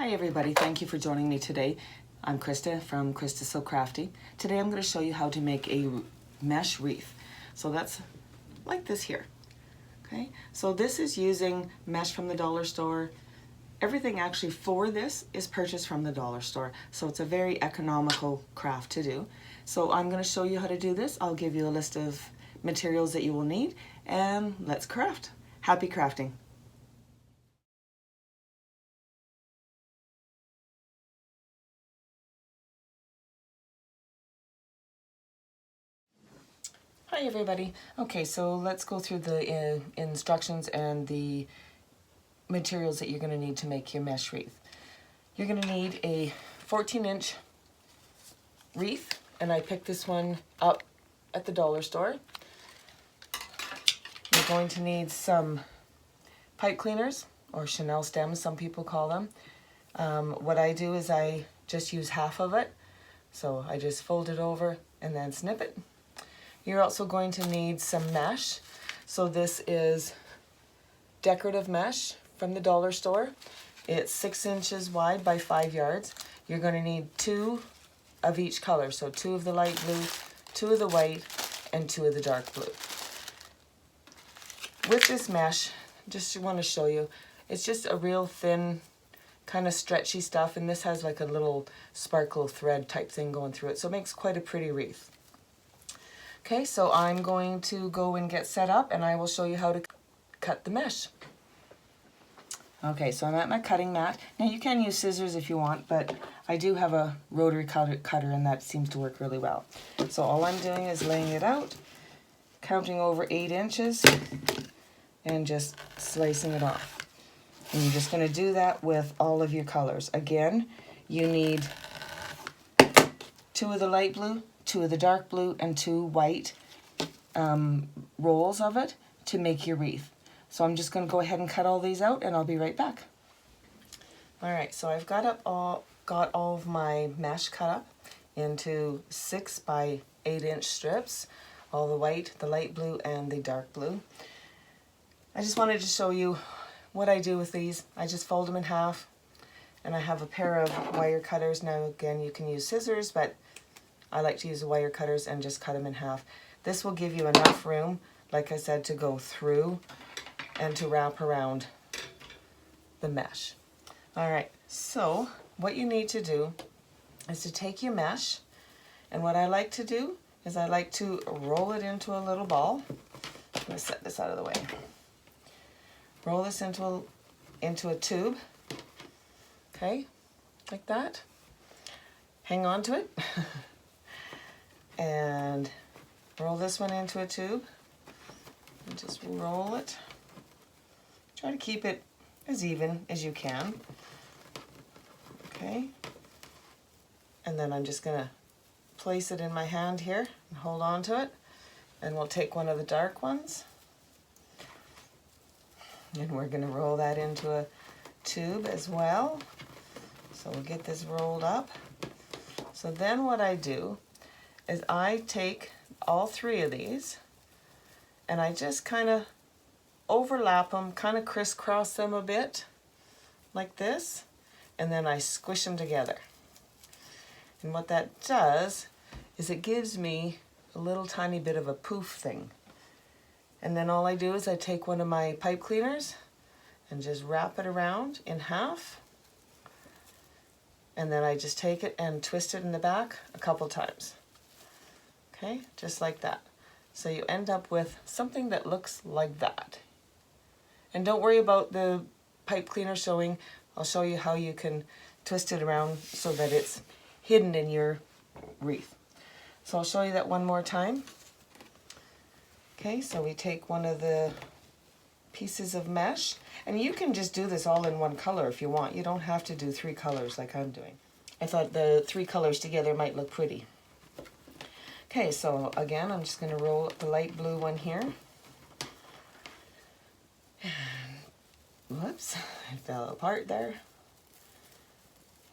Hi everybody, thank you for joining me today. I'm Krista from Krista So Crafty. Today I'm going to show you how to make a mesh wreath. So that's like this here. Okay, so this is using mesh from the dollar store. Everything actually for this is purchased from the dollar store. So it's a very economical craft to do. So I'm going to show you how to do this. I'll give you a list of materials that you will need and let's craft. Happy crafting. Hi everybody. Okay, so let's go through the instructions and the materials that you're going to need to make your mesh wreath. You're going to need a 14-inch wreath, and I picked this one up at the dollar store. You're going to need some pipe cleaners, or Chanel stems, some people call them. What I do is I just use half of it, so I just fold it over and then snip it. You're also going to need some mesh. So this is decorative mesh from the dollar store. It's 6 inches wide by 5 yards. You're going to need 2 of each color. So 2 of the light blue, 2 of the white, and 2 of the dark blue. With this mesh, just want to show you, it's just a real thin, kind of stretchy stuff, and this has like a little sparkle thread type thing going through it. So it makes quite a pretty wreath. Okay, so I'm going to go and get set up and I will show you how to cut the mesh. Okay, so I'm at my cutting mat. Now you can use scissors if you want, but I do have a rotary cutter and that seems to work really well. So all I'm doing is laying it out, counting over 8 inches and just slicing it off. And you're just going to do that with all of your colors. Again, you need 2 of the light blue, 2 of the dark blue, and 2 white rolls of it to make your wreath. So I'm just going to go ahead and cut all these out and I'll be right back. Alright, so I've got all of my mesh cut up into 6 by 8 inch strips. All the white, the light blue, and the dark blue. I just wanted to show you what I do with these. I just fold them in half and I have a pair of wire cutters. Now again, you can use scissors, but I like to use the wire cutters and just cut them in half. This will give you enough room, like I said, to go through and to wrap around the mesh. Alright, so what you need to do is to take your mesh, and what I like to do is I like to roll it into a little ball. I'm going to set this out of the way. Roll this into a tube, okay, like that. Hang on to it. And roll this one into a tube and just roll it. Try to keep it as even as you can. Okay. And then I'm just going to place it in my hand here and hold on to it. And we'll take one of the dark ones and we're going to roll that into a tube as well. So we'll get this rolled up. So then what I do is I take all 3 of these and I just kind of overlap them, kind of crisscross them a bit like this, and then I squish them together. And what that does is it gives me a little tiny bit of a poof thing. And then all I do is I take one of my pipe cleaners and just wrap it around in half, and then I just take it and twist it in the back a couple times. Okay, just like that. So you end up with something that looks like that. And don't worry about the pipe cleaner showing. I'll show you how you can twist it around so that it's hidden in your wreath. So I'll show you that one more time. Okay, so we take one of the pieces of mesh, and you can just do this all in one color if you want. You don't have to do 3 colors like I'm doing. I thought the 3 colors together might look pretty. Okay, so again, I'm just going to roll up the light blue one here. And, whoops, it fell apart there.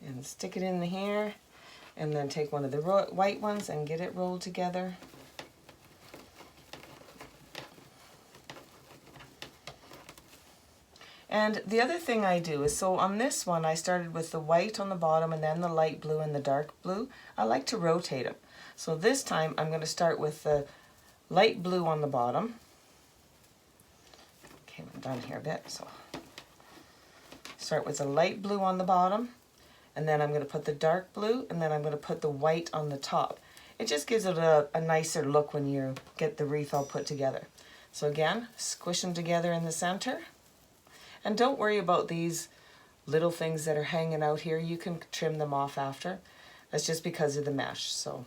And stick it in here, and then take one of the white ones and get it rolled together. And the other thing I do is, so on this one I started with the white on the bottom and then the light blue and the dark blue. I like to rotate them. So this time I'm going to start with the light blue on the bottom. Okay, I'm done here a bit, so start with the light blue on the bottom, and then I'm going to put the dark blue, and then I'm going to put the white on the top. It just gives it a nicer look when you get the wreath all put together. So again, squish them together in the center. And don't worry about these little things that are hanging out here. You can trim them off after. That's just because of the mesh. So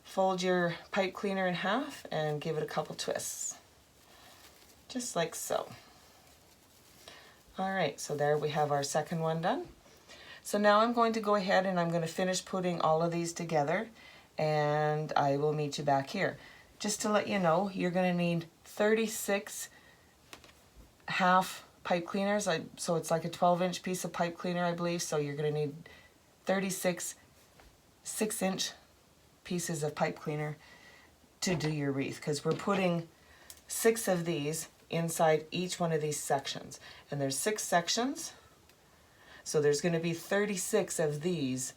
fold your pipe cleaner in half and give it a couple twists. Just like so. All right, so there we have our second one done. So now I'm going to go ahead and I'm going to finish putting all of these together, and I will meet you back here. Just to let you know, you're going to need 36 half pipe cleaners. So it's like a 12-inch piece of pipe cleaner, I believe. So you're going to need 36 6-inch pieces of pipe cleaner to do your wreath, because we're putting 6 of these inside each one of these sections. And there's 6 sections. So there's going to be 36 of these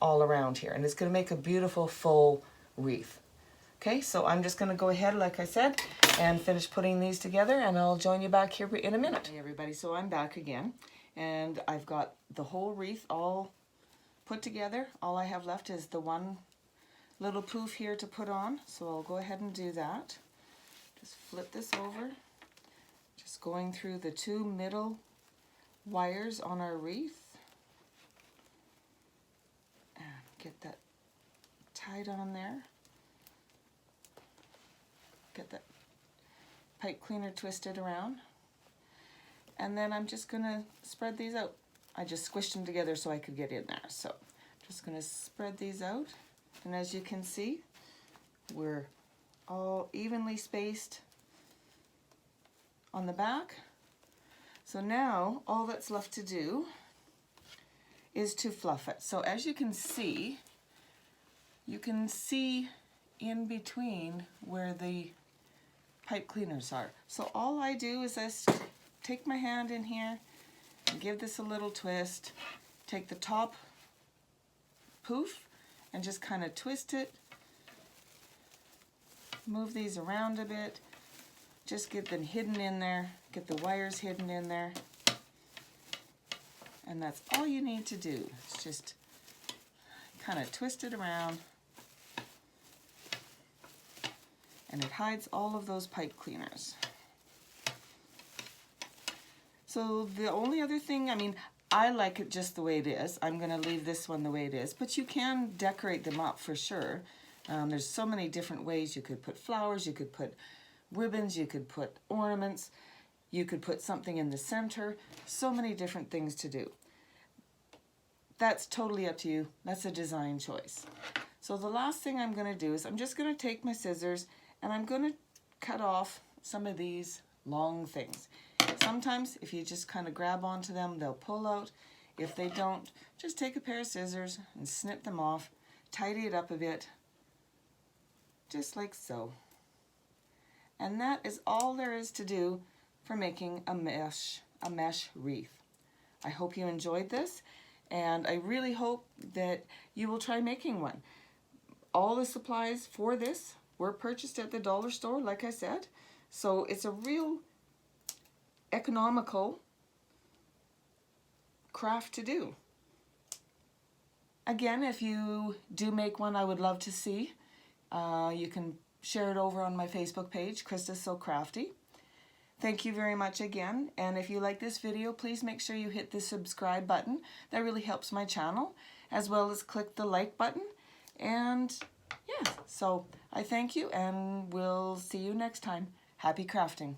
all around here. And it's going to make a beautiful full wreath. Okay, so I'm just going to go ahead, like I said, and finish putting these together, and I'll join you back here in a minute. Hey everybody, so I'm back again, and I've got the whole wreath all put together. All I have left is the one little poof here to put on, so I'll go ahead and do that. Just flip this over, just going through the 2 middle wires on our wreath, and get that tied on there. Get that pipe cleaner twisted around, and then I'm just gonna spread these out. I just squished them together so I could get in there. So just gonna spread these out, and as you can see, we're all evenly spaced on the back. So now all that's left to do is to fluff it. So as you can see in between where the pipe cleaners are. So all I do is I take my hand in here and give this a little twist, take the top poof and just kind of twist it, move these around a bit, just get them hidden in there, get the wires hidden in there, and that's all you need to do. It's just kind of twist it around, and it hides all of those pipe cleaners. So the only other thing, I mean, I like it just the way it is. I'm going to leave this one the way it is, but you can decorate them up for sure. There's so many different ways. You could put flowers, you could put ribbons, you could put ornaments, you could put something in the center. So many different things to do. That's totally up to you. That's a design choice. So the last thing I'm going to do is I'm just going to take my scissors and I'm going to cut off some of these long things. Sometimes if you just kind of grab onto them, they'll pull out. If they don't, just take a pair of scissors and snip them off, tidy it up a bit, just like so. And that is all there is to do for making a mesh wreath. I hope you enjoyed this, and I really hope that you will try making one. All the supplies for this were purchased at the dollar store, like I said, so it's a real economical craft to do. Again, if you do make one, I would love to see. You can share it over on my Facebook page, Krista's So Crafty. Thank you very much again, and if you like this video, please make sure you hit the subscribe button. That really helps my channel, as well as click the like button. And yeah, so I thank you, and we'll see you next time. Happy crafting.